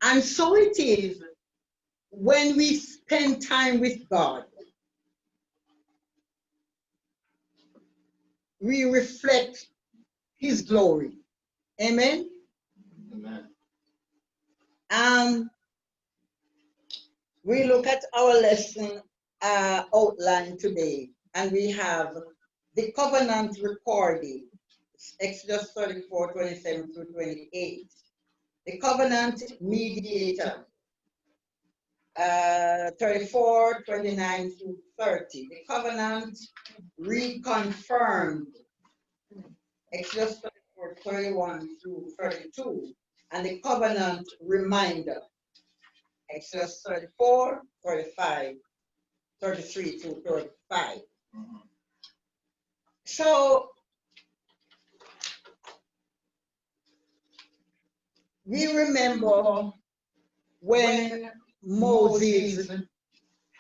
And so it is when we spend time with God, we reflect His glory. Amen? Amen. We look at our lesson outline today, and we have the covenant recorded, Exodus 34:27 through 28. The covenant mediator, 34:29 through 30. The covenant reconfirmed, Exodus 34:31 through 32. And the covenant reminder, Exodus 34:35, 33 to 35. So we remember when Moses,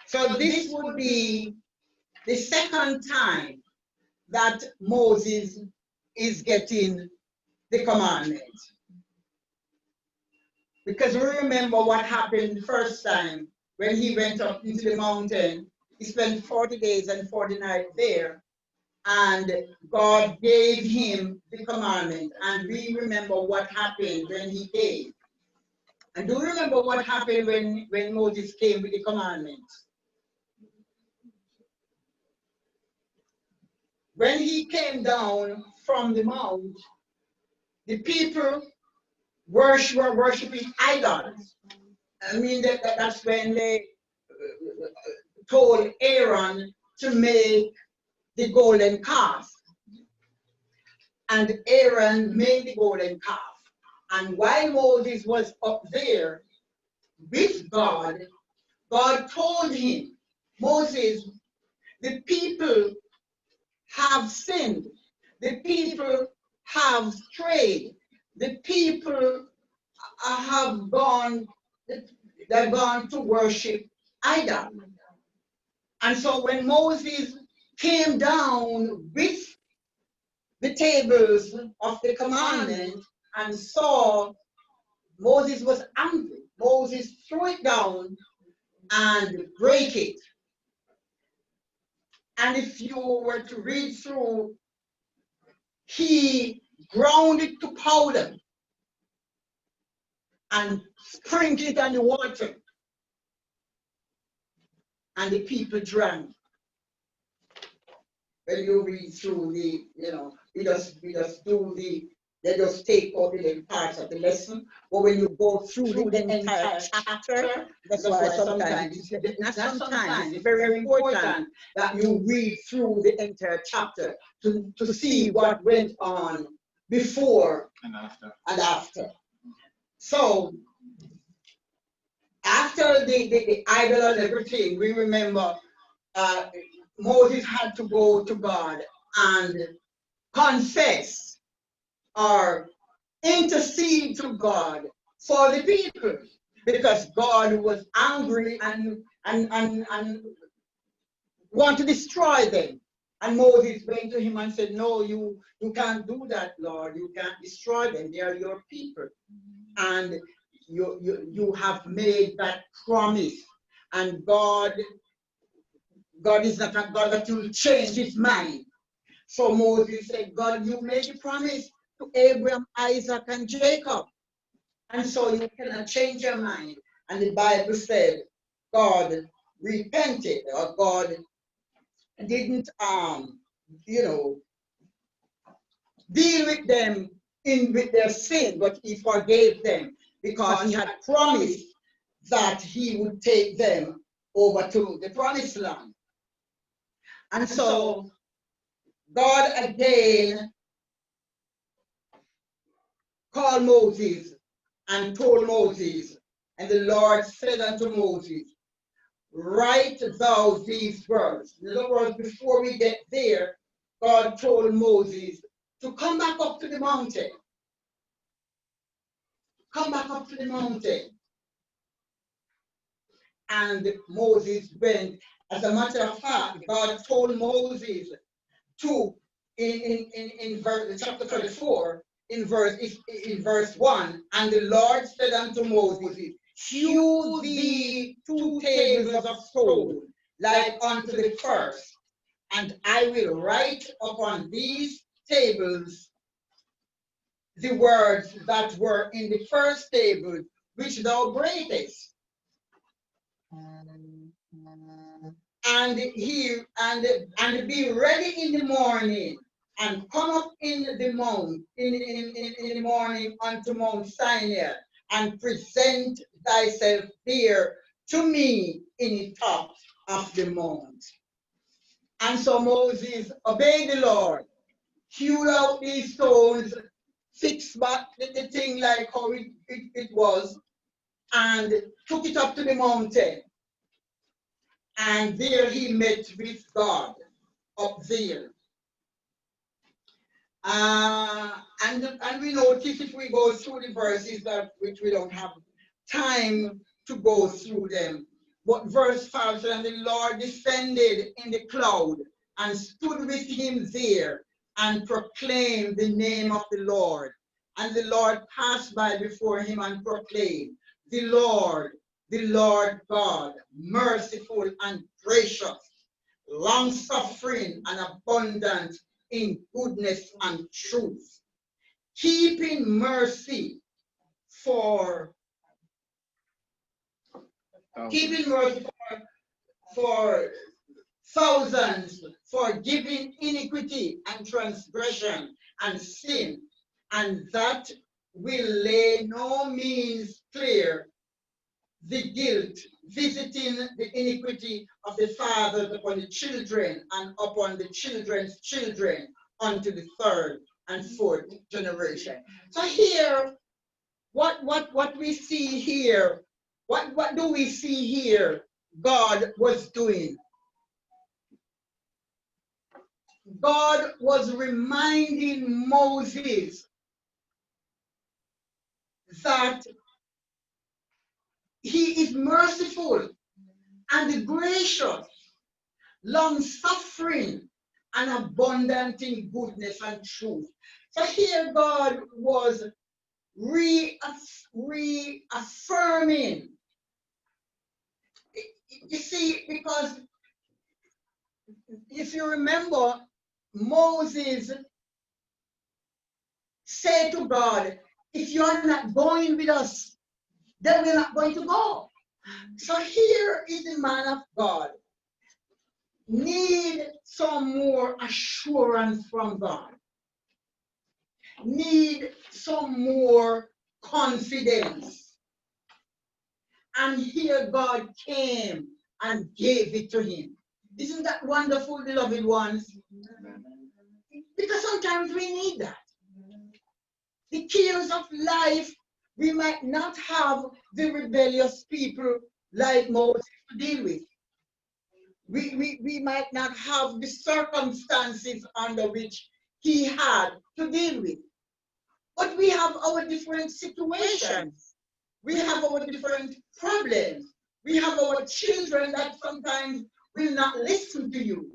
so this would be the second time that Moses is getting the commandment. Because we remember what happened the first time when he went up into the mountain. He spent 40 days and 40 nights there, and God gave him the commandment. And we remember what happened when he came. And do you remember what happened when Moses came with the commandment? When he came down from the mount, the people were worshiping idols. I mean, that's when they told Aaron to make the golden calf. And Aaron made the golden calf. And while Moses was up there with God, God told him, Moses, the people have sinned. The people have strayed. The people have gone, they're gone to worship idols. And so when Moses came down with the tables of the commandment and saw, Moses was angry. Moses threw it down and break it. And if you were to read through, he ground it to powder and sprinkled it on the water. And the people drank. When you read through the, we just do they just take out the little parts of the lesson. But when you go through the entire chapter, that's why sometimes, it's very important that you read through the entire chapter to see what went on before and after. So, after the idol and everything, we remember Moses had to go to God and confess or intercede to God for the people, because God was angry and want to destroy them. And Moses went to him and said, no, you can't do that, Lord. You can't destroy them. They are your people. And you have made that promise. And God is not a God that will change his mind. So Moses said, God, you made a promise to Abraham, Isaac, and Jacob. And so you cannot change your mind. And the Bible said God repented, or God didn't deal with them with their sin, but he forgave them because he had promised that he would take them over to the promised land. And so God again called Moses and told Moses, and the Lord said unto Moses, write thou these words. In other words, before we get there, God told Moses to come back up to the mountain. Come back up to the mountain. And Moses went. As a matter of fact, God told Moses to, in chapter 34, in verse 1, and the Lord said unto Moses, hew thee 2 tables of stone, like unto the first, and I will write upon these tables the words that were in the first table, which thou breakest. And be ready in the morning, and come up in the morning unto Mount Sinai, and present thyself there to me in the top of the mount. And so Moses obeyed the Lord, hewed out these stones, fixed back the thing like how it was, and took it up to the mountain. And there he met with God up there. And we notice if we go through the verses that which we don't have time to go through them. But verse 5 says, and the Lord descended in the cloud and stood with him there and proclaimed the name of the Lord. And the Lord passed by before him and proclaimed, the Lord God, merciful and gracious, long-suffering and abundant in goodness and truth, keeping mercy for thousands, forgiving iniquity and transgression and sin, and that will lay no means clear the guilt, visiting the iniquity of the fathers upon the children and upon the children's children unto the third and fourth generation. So here, what we see here, what do we see here God was doing? God was reminding Moses that he is merciful and gracious, long-suffering, and abundant in goodness and truth. So here God was reaffirming. You see, because if you remember, Moses said to God, if you're not going with us, then we're not going to go. So here is the man of God. Need some more assurance from God. Need some more confidence. And here God came and gave it to him. Isn't that wonderful, beloved ones? Because sometimes we need that. The cares of life, we might not have the rebellious people like Moses to deal with. We might not have the circumstances under which he had to deal with. But we have our different situations. We have our different problems. We have our children that sometimes will not listen to you,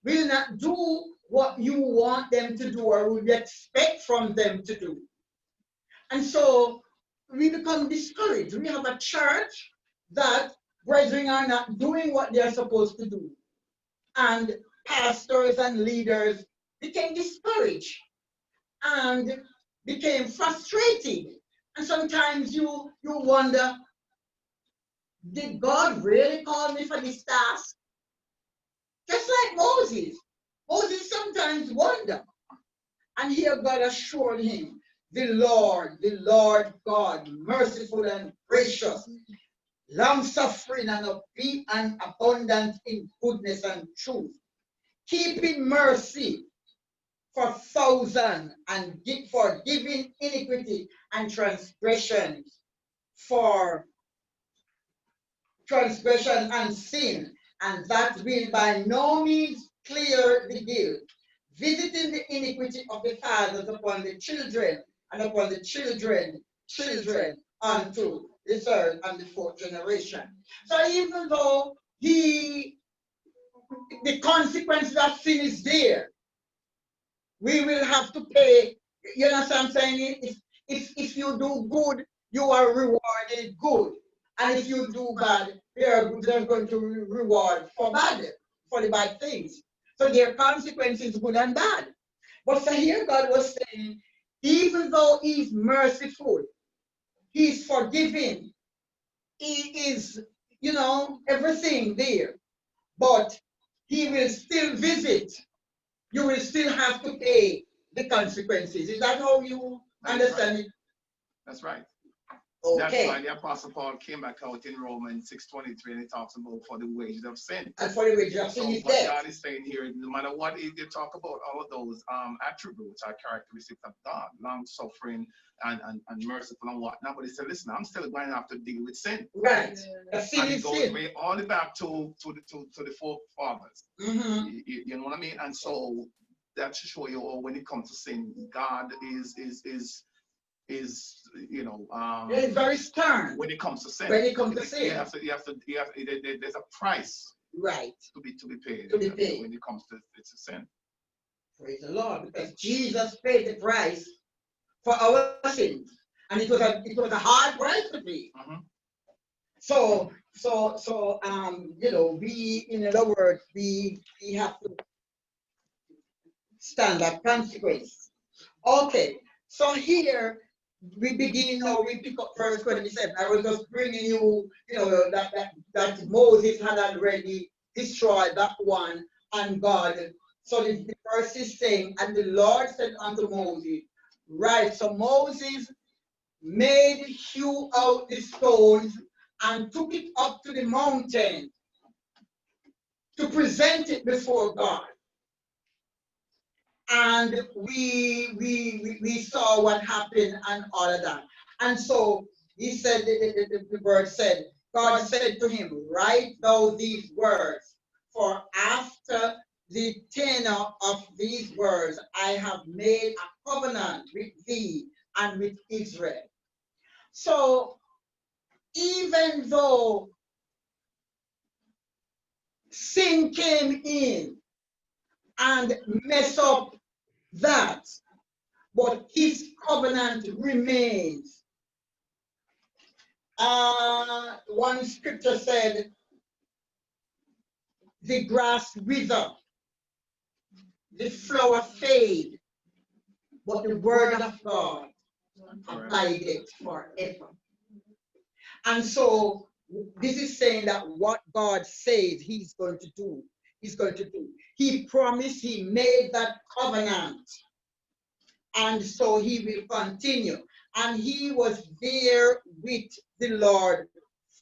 will not do what you want them to do or would expect from them to do. And so we become discouraged. We have a church that brethren are not doing what they're supposed to do. And pastors and leaders became discouraged and became frustrated. And sometimes you wonder, did God really call me for this task? Just like Moses. Moses sometimes wondered. And here God assured him, the Lord God, merciful and gracious, long-suffering and abundant in goodness and truth, keeping mercy for thousands and forgiving iniquity and transgressions, for transgression and sin, and that will by no means clear the guilt, visiting the iniquity of the fathers upon the children and upon the children unto the third and the fourth generation. So even though the consequence of sin is there, we will have to pay You know what I'm saying? If you do good, you are rewarded good. And if you do bad, they're going to reward for bad, for the bad things. So there are consequences, good and bad. But so here God was saying, even though He's merciful, He's forgiving, He is, everything there, but He will still visit. You will still have to pay the consequences. Is that how you understand it? That's right. That's Okay. why the Apostle Paul came back out in Romans 6:23 and he talks about for the wages of sin. And for the wages of sin is what death. God is saying here, no matter what they talk about, all of those attributes are characteristics of God, long suffering and merciful and whatnot. But he said, listen, I'm still going to have to deal with sin. Right. The sin And it is goes sin. way all the way back to the forefathers. Mm-hmm. You know what I mean? And so that should show you when it comes to sin, God is it's very stern when it comes to sin. when it comes to sin. There's a price Right. to be paid. To be paid. When it comes to sin. Praise the Lord, because Jesus paid the price for our sins, and it was a hard price to pay. Mm-hmm. So we, in other words, we have to stand that consequence. Okay, so here we begin now. We pick up verse 27. I was just bringing you, that Moses had already destroyed that one, and God. So the verse is saying, and the Lord said unto Moses, right. So Moses hew out the stones and took it up to the mountain to present it before God. And we saw what happened and all of that. And so he said, the word said, God said to him, write thou these words, for after the tenor of these words I have made a covenant with thee and with Israel. So even though sin came in and mess up that, but his covenant remains. One scripture said, the grass wither, the flower fade, but the word of God abideth forever. And so this is saying that what God says he's going to do, he's going to do. He promised, he made that covenant. And so he will continue. And he was there with the Lord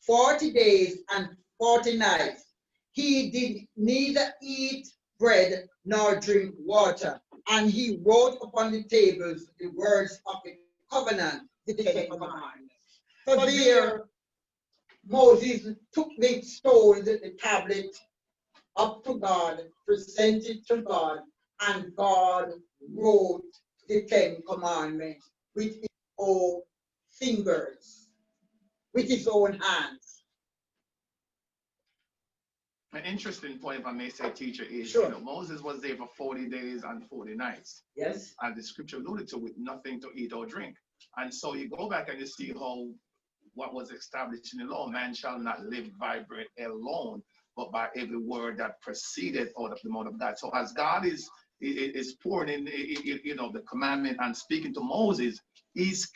40 days and 40 nights. He did neither eat bread nor drink water. And he wrote upon the tables the words of the covenant, the Ten Commandments. So there, Moses took the stone, the tablet, up to God, presented to God, and God wrote the Ten Commandments with his own fingers, with his own hands. An interesting point, if I may say, teacher, is Sure. Moses was there for 40 days and 40 nights. Yes. And the scripture alluded to with nothing to eat or drink. And so you go back and you see how what was established in the law, man shall not live by bread alone, but by every word that proceeded out of the mouth of God. So as God is pouring in, the commandment and speaking to Moses, he's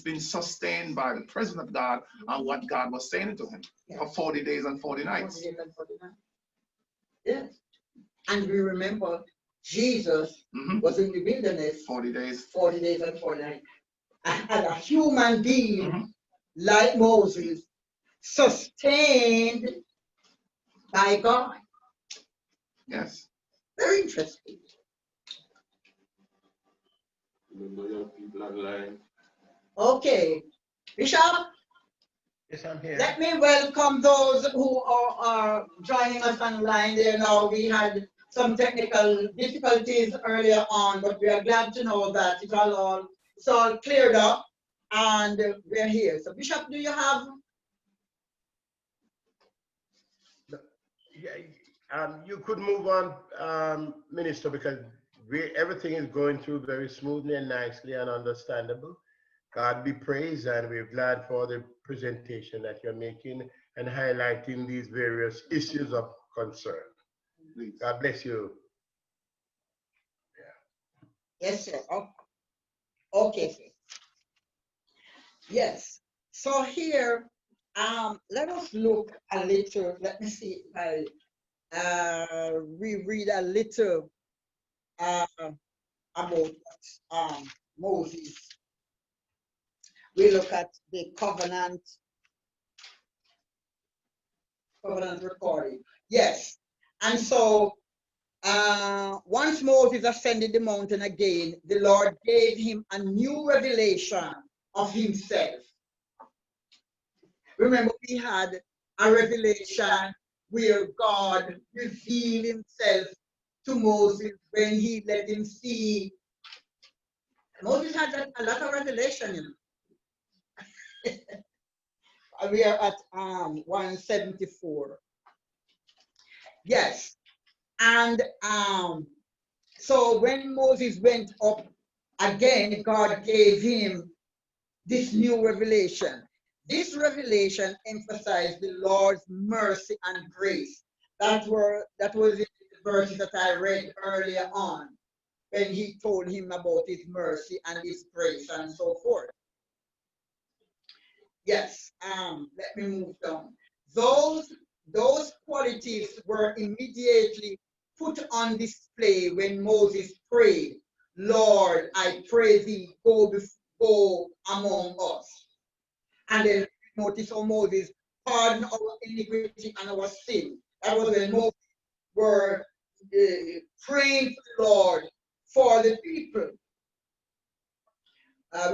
been sustained by the presence of God and what God was saying to him for 40 days and 40 nights. 40 days and 40 nights. Yes. And we remember Jesus was in the wilderness 40 days. 40 days and 40 nights. And a human being like Moses, sustained by God. Yes. Very interesting. Remember your people online. Okay. Bishop? Yes, I'm here. Let me welcome those who are joining us online there now. We had some technical difficulties earlier on, but we are glad to know that it's all cleared up and we're here. So Bishop, do you have? Yeah, you could move on, Minister, because everything is going through very smoothly and nicely and understandable. God be praised, and we're glad for the presentation that you're making and highlighting these various issues of concern. Please. God bless you. Yes, sir. Okay, sir. Yes. So here, let us look a little. Let me see if I reread a little about Moses. We look at the covenant recording. Yes. And so once Moses ascended the mountain again, the Lord gave him a new revelation of himself. Remember, we had a revelation where God revealed himself to Moses when he let him see. Moses had a lot of revelation, you know. We are at 174. Yes. And so when Moses went up again, God gave him this new revelation. This revelation emphasized the Lord's mercy and grace. That was in the verses that I read earlier on, when he told him about his mercy and his grace and so forth. Yes, let me move down. Those qualities were immediately put on display when Moses prayed, Lord, I pray thee, go among us. And then notice how Moses pardoned our iniquity and our sin. That was when Moses were praying to the Lord for the people.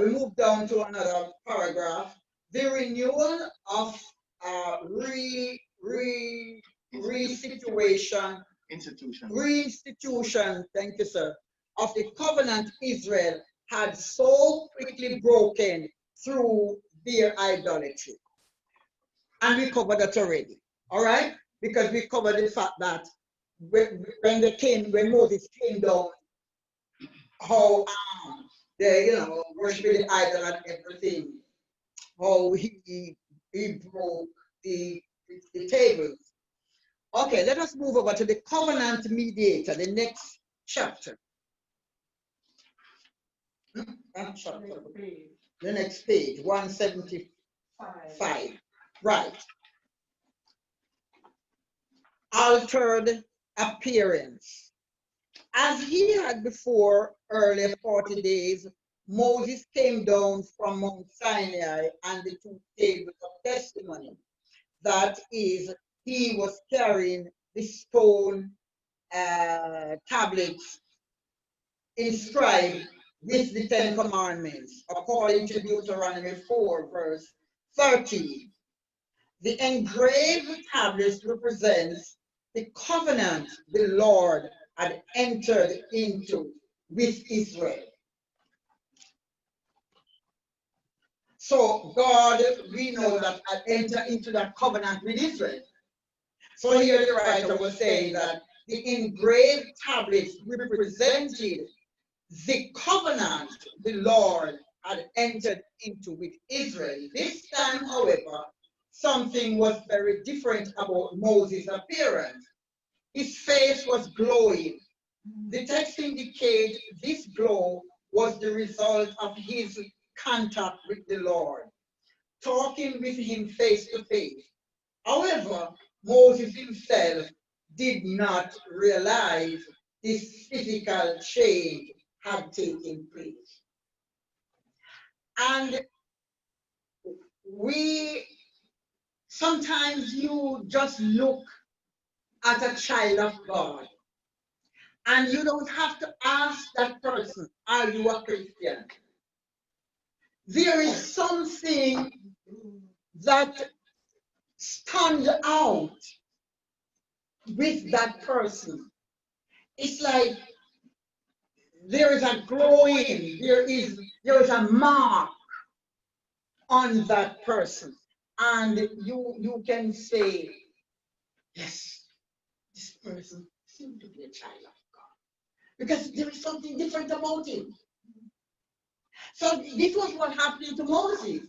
We move down to another paragraph. The renewal of reinstitution, thank you, sir, of the covenant Israel had so quickly broken through their idolatry. And we covered that already, all right? Because we covered the fact that when Moses came down, how they, worshiping the idol and everything, how he broke the tables. Okay, let us move over to the covenant mediator, the next chapter. The next page, 175. Right. Altered appearance. As he had before earlier 40 days, Moses came down from Mount Sinai and the two tables of testimony. That is, he was carrying the stone tablets inscribed with the 10 Commandments, according to Deuteronomy 4, verse 13. The engraved tablets represents the covenant the Lord had entered into with Israel. So God, we know that had entered into that covenant with Israel. So here the writer was saying that the engraved tablets represented the covenant the Lord had entered into with Israel. This time, however, something was very different about Moses' appearance. His face was glowing. The text indicates this glow was the result of his contact with the Lord, talking with him face to face. However, Moses himself did not realize this physical change had taken place. And sometimes you just look at a child of God and you don't have to ask that person, are you a Christian? There is something that stands out with that person. It's like there is a glowing, there is a mark on that person. And you can say, yes, this person seems to be a child of God. because there is something different about him. So this was what happened to Moses.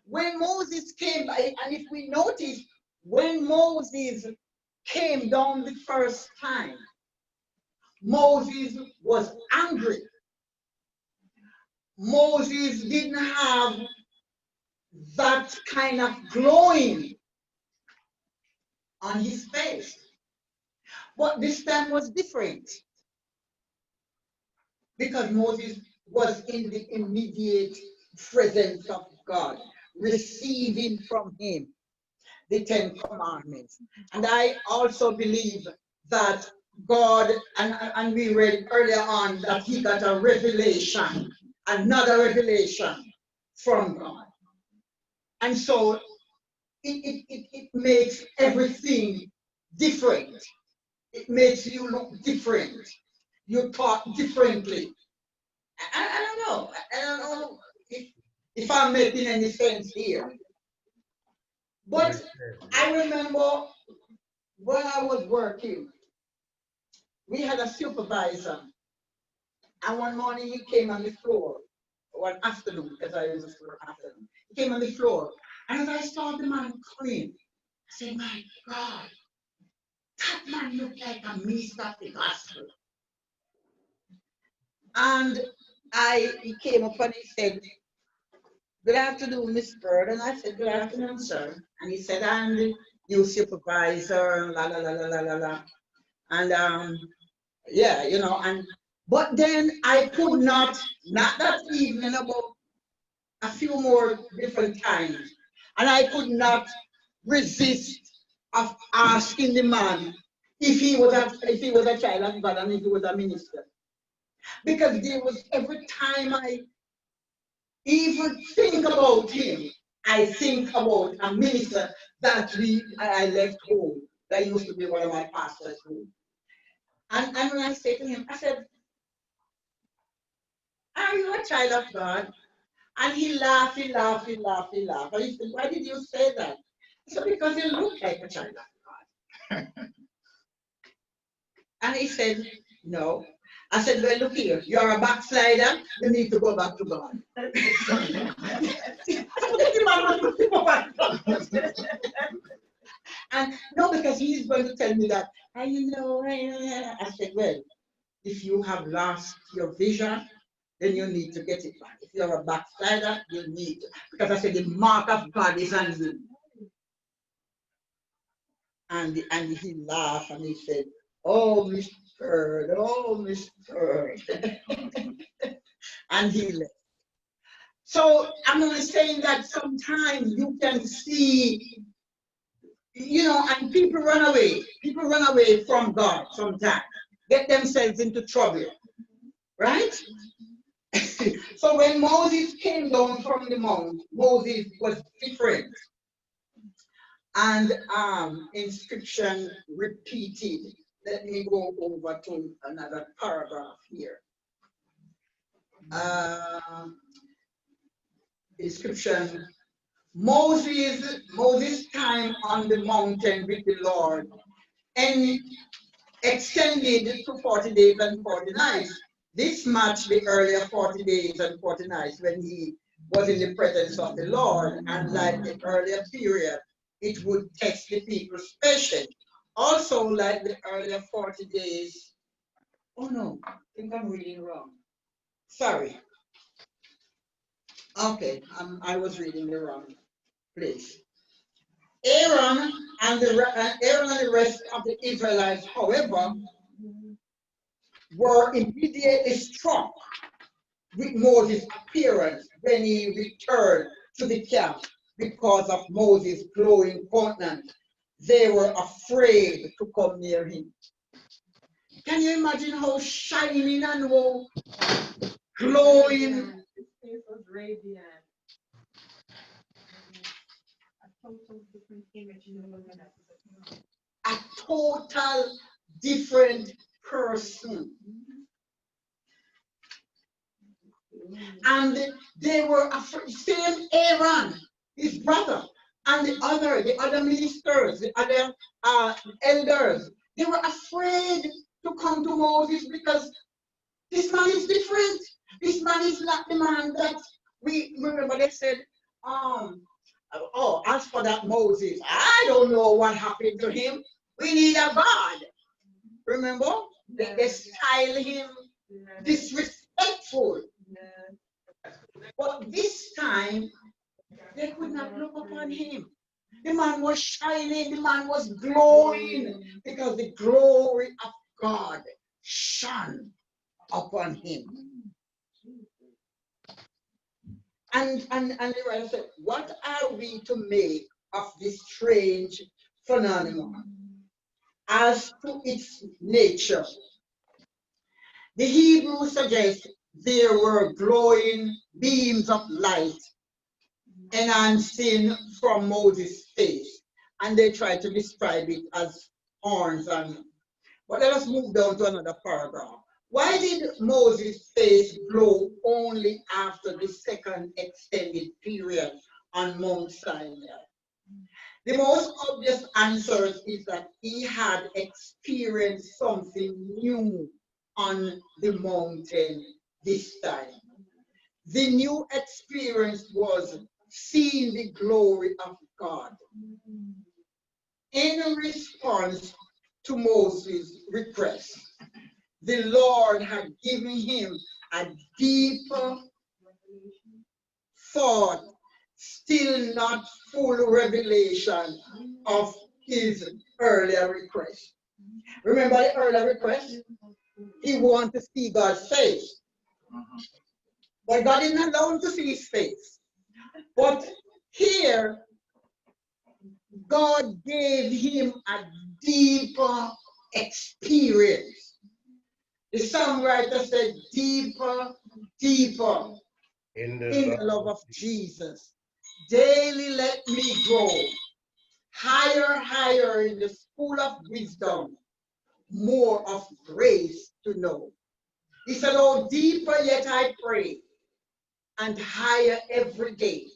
When Moses came, and if we notice, when Moses came down the first time, Moses was angry. Moses didn't have that kind of glowing on his face. But this time was different because Moses was in the immediate presence of God, receiving from him the 10 Commandments. And I also believe that God, and we read earlier on that he got a revelation, another revelation from God. And so it makes everything different. It makes you look different. You talk differently. I don't know. I don't know if I'm making any sense here. But I remember when I was working, we had a supervisor. And one morning he came on the floor, one afternoon, because I was for afternoon. He came on the floor. And as I saw the man coming, I said, my God, that man looked like a minister of the gospel. And he came up and he said, good afternoon, Miss Bird. And I said, good afternoon, sir. And he said, I'm the new supervisor, la, la, la, la, la, la, la. And yeah, you know, but then I could not that evening, about a few more different times, and I could not resist of asking the man if he was a child of God and if he was a minister. Because there was every time I even think about him, I think about a minister that I left home. That used to be one of my pastors' home. And when I said to him, I said, are you a child of God? And he laughed. And he said, why did you say that? I said, because you look like a child of God. And he said, no. I said, well, look here, you're a backslider, you need to go back to God. And no, because he's going to tell me that, and you know, I said, well, if you have lost your vision, then you need to get it back. If you're a backslider, you need to, because I said the mark of God is on you. And he laughed and he said, oh, Miss Bird, oh, Miss Bird. And he left. So I'm only saying that sometimes you can see, you know, and people run away. People run away from God sometimes, get themselves into trouble, right? So when Moses came down from the mount, Moses was different. And inscription repeated. Let me go over to another paragraph here. Inscription. Moses' time on the mountain with the Lord and extended to 40 days and 40 nights. This matched the earlier 40 days and 40 nights when he was in the presence of the Lord, and like the earlier period, it would test the people's patience. Also, like the earlier 40 days, oh no, I think I'm reading wrong. Sorry. Okay, I was reading the wrong place. Aaron and the rest of the Israelites, however, were immediately struck with Moses' appearance when he returned to the camp because of Moses' glowing countenance. They were afraid to come near him. Can you imagine how shining and how glowing? His face was radiant. A total different image in the wilderness. A total different person. And they were afraid. Same Aaron, his brother, and the other ministers, the other elders. They were afraid to come to Moses because This man is different. This man is not the man that we remember they said, oh, as for that Moses, I don't know what happened to him. We need a God. Remember? They style him disrespectful. But this time, they could not look upon him. The man was shining, the man was glowing, because the glory of God shone upon him. And the writer said, what are we to make of this strange phenomenon? As to its nature, the Hebrew suggests there were glowing beams of light enhancing from Moses' face, and they try to describe it as horns. But let us move down to another paragraph. Why did Moses' face glow only after the second extended period on Mount Sinai? The most obvious answer is that he had experienced something new on the mountain this time. The new experience was seeing the glory of God. In response to Moses' request, the Lord had given him a deeper thought, still not full revelation of his earlier request. Remember the earlier request? He wanted to see God's face. But God didn't allow him to see his face. But here, God gave him a deeper experience. The songwriter said, deeper, deeper In in the love of Jesus. Daily let me grow higher, higher in the school of wisdom, more of grace to know. He said, oh, deeper yet I pray, and higher every day.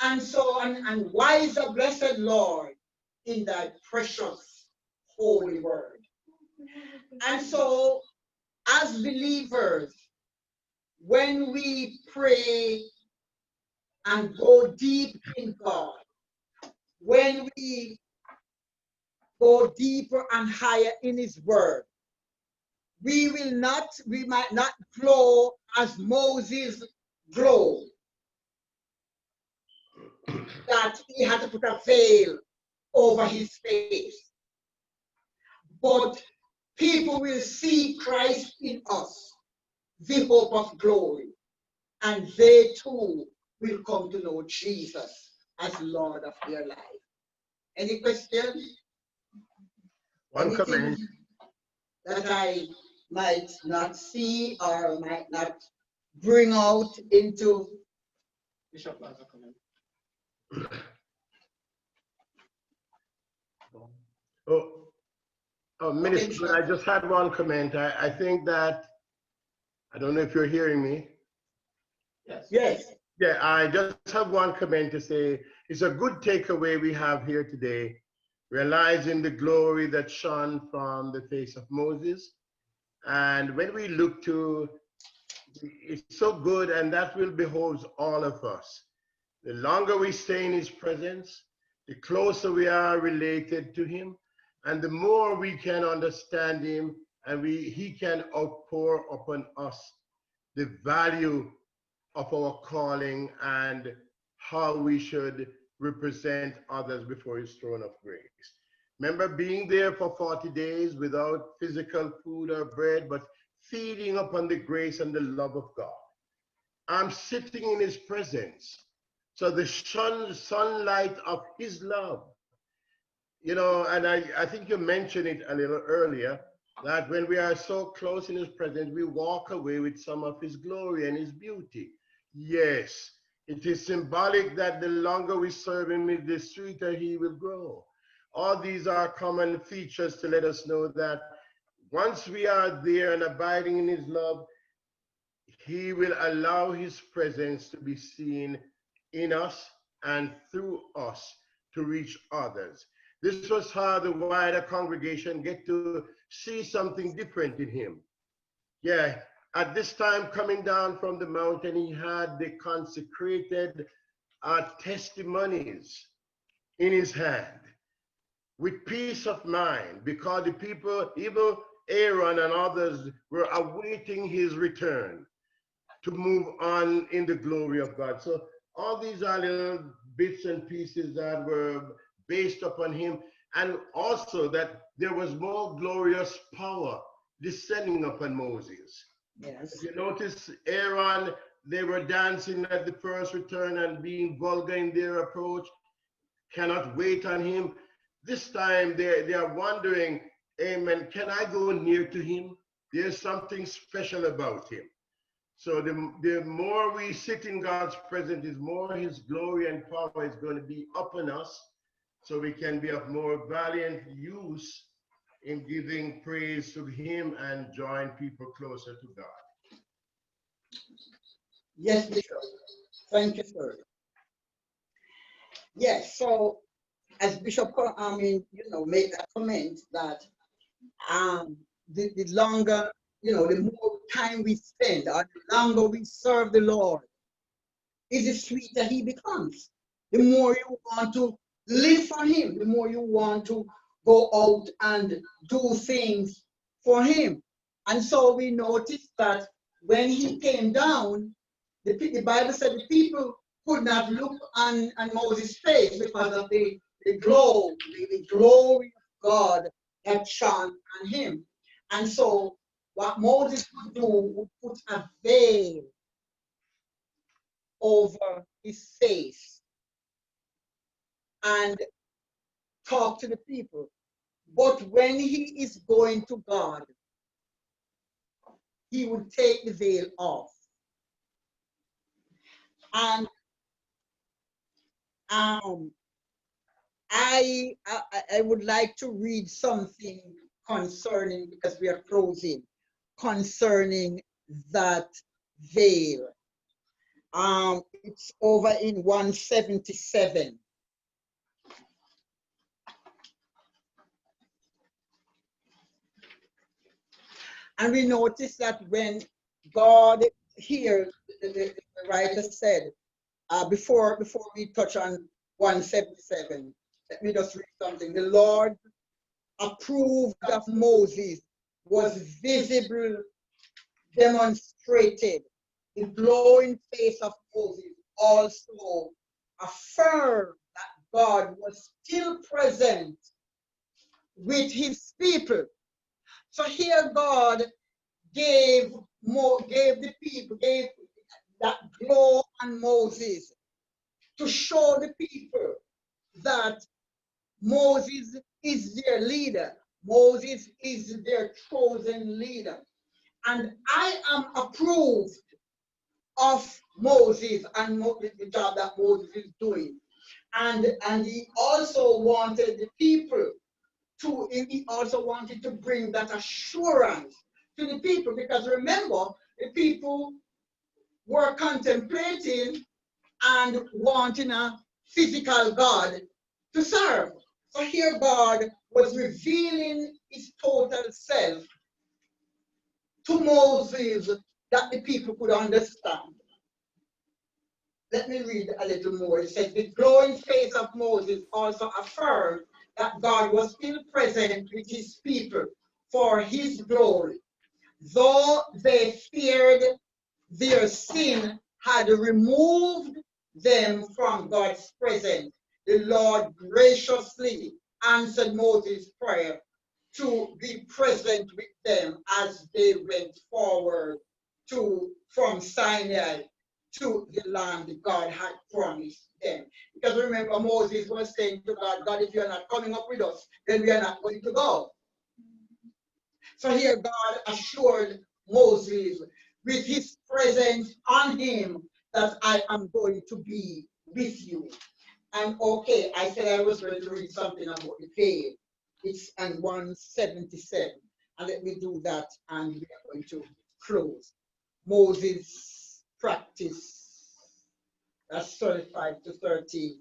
And so on, and wiser, blessed Lord, in thy precious holy word. And so, as believers, when we pray and go deep in God, when we go deeper and higher in his word, we might not glow as Moses glowed, that he had to put a veil over his face. But people will see Christ in us, the hope of glory, and they too will come to know Jesus as Lord of their life. Any questions? One Anything comment. that I might not see or might not bring out into? Bishop has a comment. Minister, Okay, I just had one comment. I think that, I don't know if you're hearing me. yes. Yeah, I just have one comment to say. It's a good takeaway we have here today, realizing the glory that shone from the face of Moses. And when we look to, it's so good, and that will behoove all of us. The longer we stay in his presence, the closer we are related to him, and the more we can understand him, and he can outpour upon us the value of our calling and how we should represent others before his throne of grace. Remember being there for 40 days without physical food or bread, but feeding upon the grace and the love of God. I'm sitting in his presence. So the sunlight of his love, you know, and I think you mentioned it a little earlier, that when we are so close in his presence, we walk away with some of his glory and his beauty. Yes, it is symbolic that the longer we serve him, the sweeter he will grow. All these are common features to let us know that once we are there and abiding in his love, he will allow his presence to be seen in us and through us to reach others. This was how the wider congregation get to see something different in him. Yeah, At this time, coming down from the mountain, he had the consecrated testimonies in his hand with peace of mind, because the people, even Aaron and others, were awaiting his return to move on in the glory of God. So all these are little bits and pieces that were based upon him, and also that there was more glorious power descending upon Moses. Yes. If you notice, Aaron, they were dancing at the first return and being vulgar in their approach, cannot wait on him. This time they are wondering, amen, can I go near to him? There's something special about him. So the more we sit in God's presence, the more his glory and power is going to be upon us, so we can be of more valiant use in giving praise to him and join people closer to God. Yes, Bishop. Thank you, sir. Yes, so as Bishop, made that comment that the longer, the more time we spend, or the longer we serve the Lord, is the sweeter he becomes. The more you want to live for him, the more you want to go out and do things for him. And so we noticed that when he came down, the Bible said the people could not look on Moses' face because of the glory of God that shone on him. And so what Moses would do would put a veil over his face and talk to the people. But when he is going to God, he would take the veil off. And I would like to read something concerning, because we are closing, concerning that veil. It's over in 177. And we notice that when God here, the writer said, before we touch on 177, let me just read something. The Lord approved of Moses was visible, demonstrated. The glowing face of Moses also affirmed that God was still present with his people. So here God gave the people, gave that glow on Moses to show the people that Moses is their leader. Moses is their chosen leader. And I am approved of Moses and the job that Moses is doing. And he also wanted the people he also wanted to bring that assurance to the people, because remember, the people were contemplating and wanting a physical God to serve. So here God was revealing his total self to Moses that the people could understand. Let me read a little more. It says, the glowing face of Moses also affirmed that God was still present with his people for his glory. Though they feared their sin had removed them from God's presence, the Lord graciously answered Moses' prayer to be present with them as they went forward from Sinai to the land God had promised them. Because remember, Moses was saying to God, God, if you're not coming up with us, then we are not going to go. So here God assured Moses with his presence on him that I am going to be with you. And okay, I said I was going to read something about the veil. It's on 177. And let me do that, and we are going to close. Moses practice. That's 35 to 30.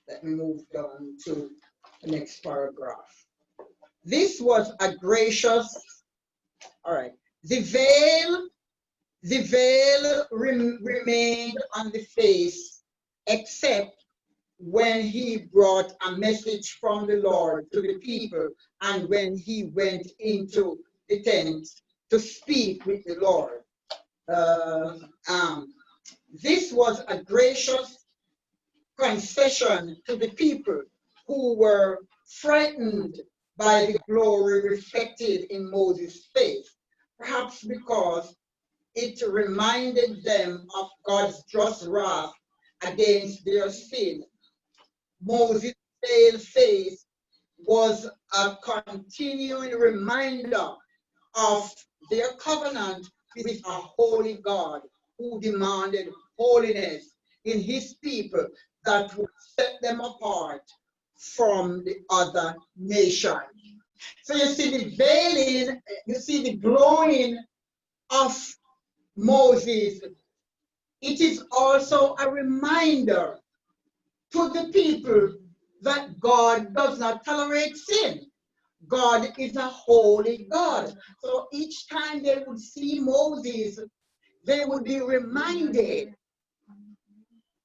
Let me move down to the next paragraph. This was a gracious, all right. the veil remained on the face, except when he brought a message from the Lord to the people and when he went into the tent to speak with the Lord. This was a gracious concession to the people who were frightened by the glory reflected in Moses' face, perhaps because it reminded them of God's just wrath against their sin. Moses' pale face was a continuing reminder of their covenant with a holy God who demanded holiness in his people that would set them apart from the other nation. So you see the veiling, you see the glowing of Moses. It is also a reminder to the people that God does not tolerate sin. God is a holy God. So each time they would see Moses, they would be reminded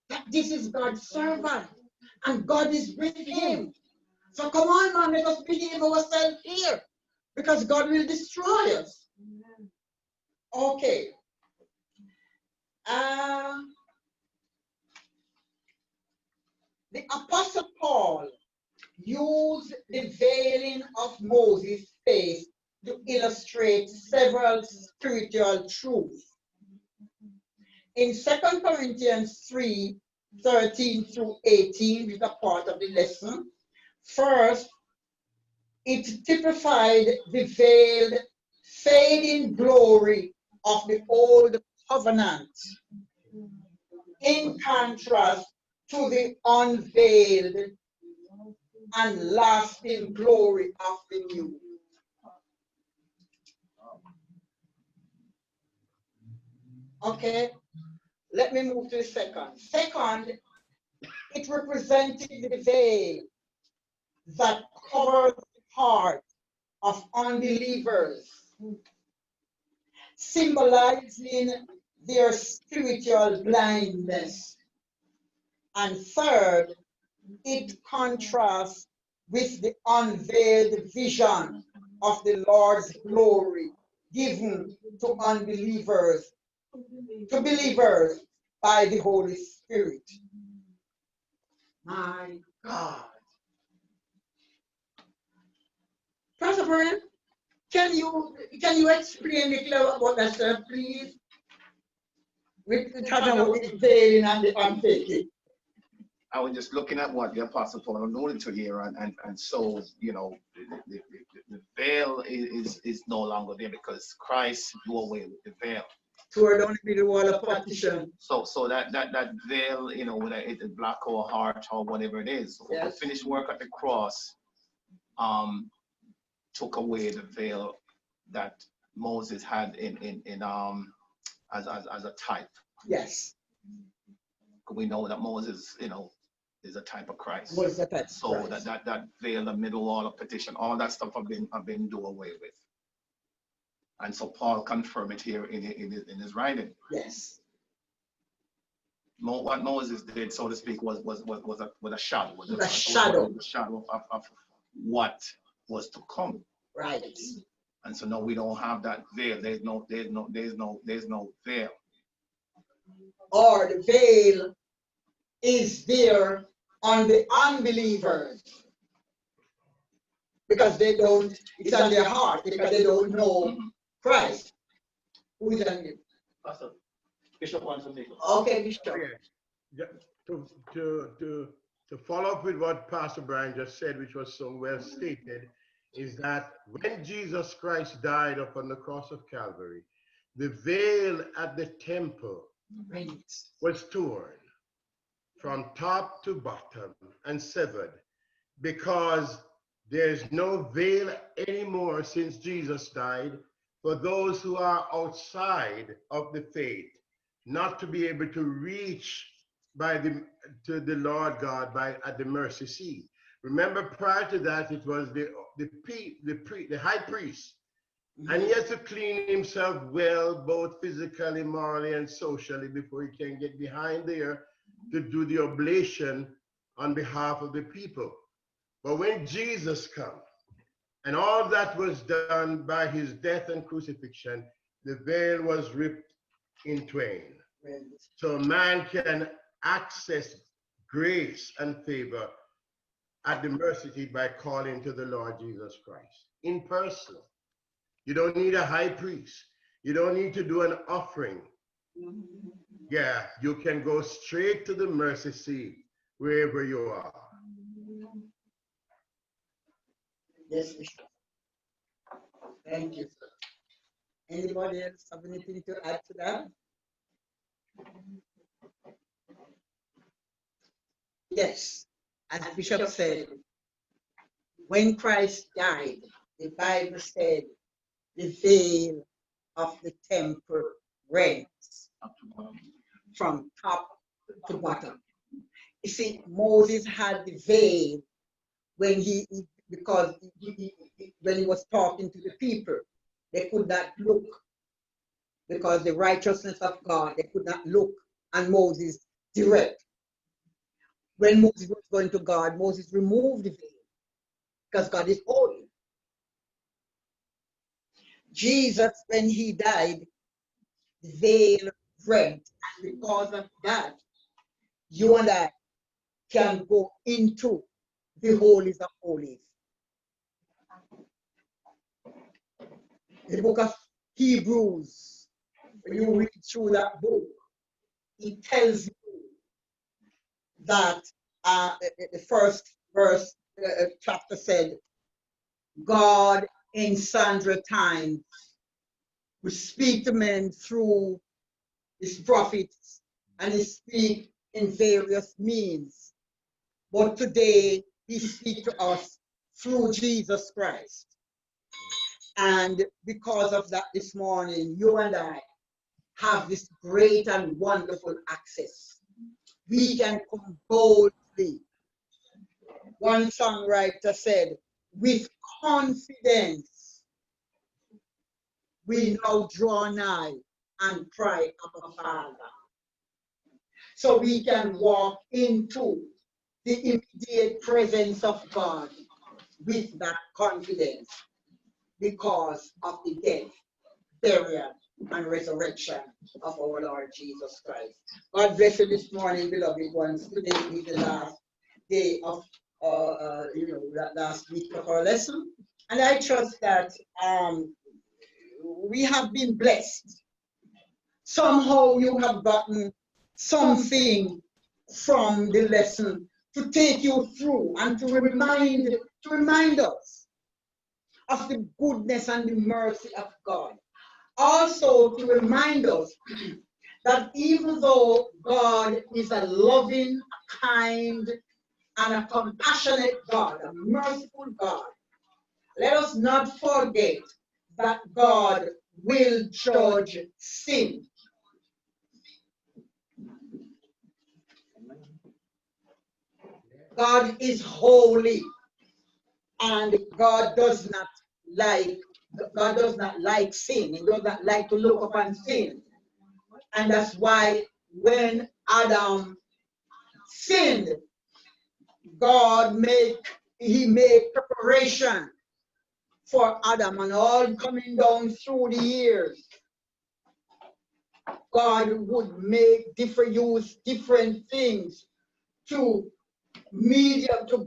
that this is God's servant and God is with him. So come on, man, let us believe ourselves here because God will destroy us. Okay. The Apostle Paul used the veiling of Moses' face to illustrate several spiritual truths. In 2 Corinthians 3:13-18, which is a part of the lesson, first, it typified the veiled, fading glory of the old covenant, in contrast to the unveiled and lasting glory of the new. Okay, let me move to the second. Second, it represented the veil that covers the heart of unbelievers, symbolizing their spiritual blindness. And third, it contrasts with the unveiled vision of the Lord's glory given to unbelievers, to believers by the Holy Spirit. My God. Pastor Brian, can you explain a little about that, please? With the talking about the veiling and the unveiling. I was just looking at what the Apostle Paul alluded to here, and so, you know, the veil is no longer there because Christ blew away with the veil. Tore down the wall of partition. So that veil, you know, whether it's black or heart or whatever it is, Yes. the finished work at the cross took away the veil that Moses had as a type. Yes. We know that Moses, you know, is a type of Christ. Was that type? So Christ. that veil, the middle wall of petition, all that stuff have been done away with. And so Paul confirmed it here in his writing. Yes. What Moses did, so to speak, was a shadow. A shadow. A shadow of what was to come. Right. And so no, we don't have that veil. There's no veil. Or the veil is there on the unbelievers because they don't, it's on their heart because they don't know Christ. Who is on it? Pastor, Bishop wants to make Okay, Bishop. Yeah. To follow up with what Pastor Brian just said, which was so well stated, is that when Jesus Christ died upon the cross of Calvary, the veil at the temple was torn from top to bottom and severed, because there's no veil anymore since Jesus died for those who are outside of the faith, not to be able to reach to the Lord God at the mercy seat. Remember, prior to that, it was the high priest And he has to clean himself well, both physically, morally, and socially, before he can get behind there to do the oblation on behalf of the people. But when Jesus comes, and all that was done by his death and crucifixion, the veil was ripped in twain. Right. So man can access grace and favor at the mercy seat by calling to the Lord Jesus Christ in person. You don't need a high priest. You don't need to do an offering. Yeah, you can go straight to the mercy seat wherever you are. Yes, Bishop. Thank you, sir. Anybody else have anything to add to that? Yes, as Bishop said, when Christ died, the Bible said the veil of the temple rent from top to bottom. You see, Moses had the veil when when he was talking to the people, they could not look because the righteousness of God, they could not look on Moses direct. When Moses was going to God, Moses removed the veil because God is holy. Jesus, when he died, the veil rent. Because of that, you and I can go into the holies of holies. The book of Hebrews, when you read through that book, it tells you that the first verse chapter said, God in sundry times will speak to men through his prophets, and he speak in various means. But today he speaks to us through Jesus Christ. And because of that, this morning, you and I have this great and wonderful access. We can come boldly. One songwriter said, with confidence, we now draw nigh and cry, Abba Father. So we can walk into the immediate presence of God with that confidence because of the death, burial, and resurrection of our Lord Jesus Christ. God bless you this morning, beloved ones. Today is the last day of that last week of our lesson, and I trust that we have been blessed. Somehow you have gotten something from the lesson to take you through and to remind us of the goodness and the mercy of God. Also to remind us that even though God is a loving, a kind, and a compassionate God, a merciful God, let us not forget that God will judge sin. God is holy, and God does not like sin. He does not like to look upon sin. And that's why when Adam sinned, God made preparation for Adam, and all coming down through the years. God would use different things to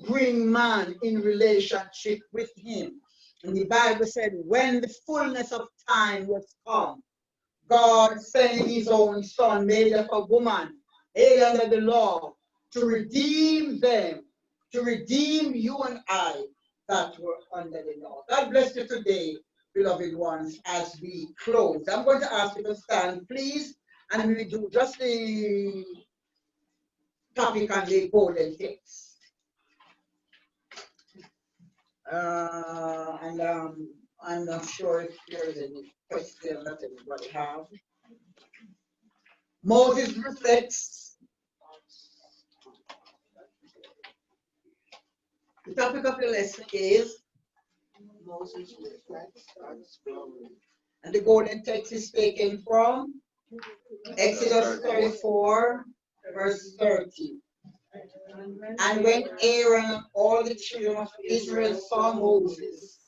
bring man in relationship with him. And the Bible said, when the fullness of time was come, God sent his own son, made of a woman, alien under the law, to redeem them, to redeem you and I that were under the law. God bless you today, beloved ones, as we close. I'm going to ask you to stand, please, and we do just the topic on the golden tips. And I'm not sure if there's any question that anybody have. Moses reflects. The topic of the lesson is Moses reflects God's glory. And the golden text is taken from Exodus 34, verse 30. And when Aaron and all the children of Israel saw Moses,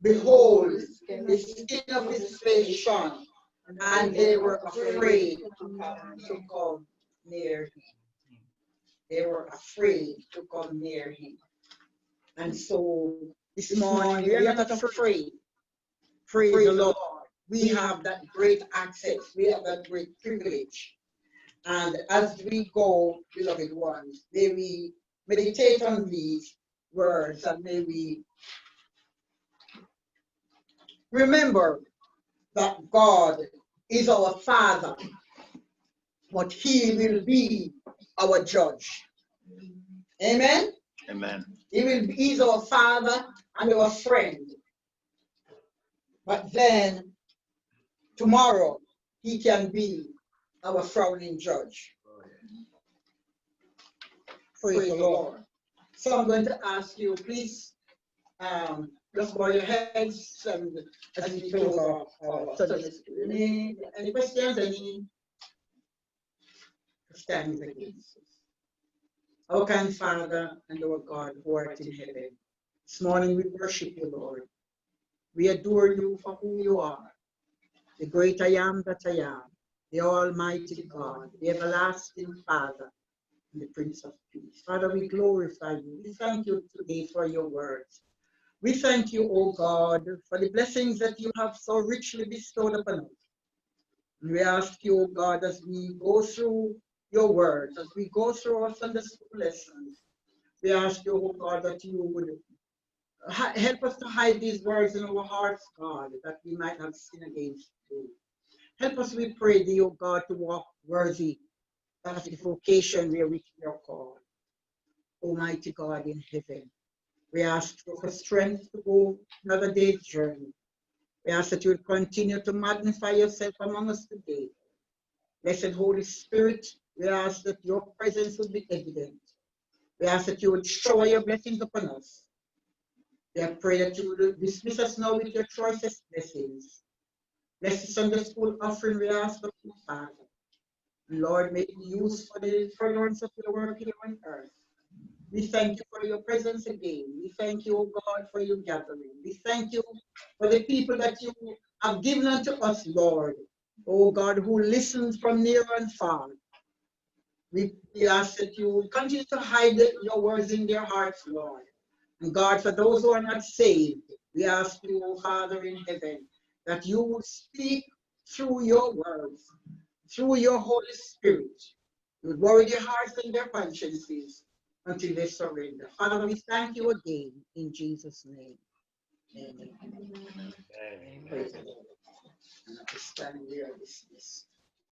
behold, the skin of his face shone, and they were afraid to come near him. They were afraid to come near him. And so this morning, we are not afraid. Praise the Lord. We have that great access. We have that great privilege. And as we go, beloved ones, may we meditate on these words and may we remember that God is our Father, but He will be our judge. Amen? Amen. He's our Father and our friend. But then tomorrow He can be our frowning judge. Praise the Lord. So I'm going to ask you, please, just bow your heads and as we close our Sunday school. Any questions? Any questions against? Our kind Father and our God who art in heaven, this morning we worship you, Lord. We adore you for who you are, the great I am that I am, the Almighty God, the everlasting Father, and the Prince of Peace. Father, we glorify you. We thank you today for your words. We thank you, O God, for the blessings that you have so richly bestowed upon us. And we ask you, O God, as we go through your words, as we go through our Sunday school lessons, we ask you, O God, that you would help us to hide these words in our hearts, God, that we might not sin against you. Help us, we pray thee, O God, to walk worthy of the vocation where we are called. Almighty God in heaven, we ask for strength to go another day's journey. We ask that you would continue to magnify yourself among us today. Blessed Holy Spirit, we ask that your presence would be evident. We ask that you would shower your blessings upon us. We pray that you would dismiss us now with your choicest blessings. Bless the Sunday school offering, we ask of you, Father. Lord, make it used for the furtherance of your work here on earth. We thank you for your presence again. We thank you, O God, for your gathering. We thank you for the people that you have given unto us, Lord. O God, who listens from near and far. We ask that you will continue to hide your words in their hearts, Lord. And God, for those who are not saved, we ask you, O Father in heaven, that you will speak through your words, through your Holy Spirit. You would worry their hearts and their consciences until they surrender. Father, we thank you again in Jesus' name. Amen. Praise the Lord. And at this time we are dismissed.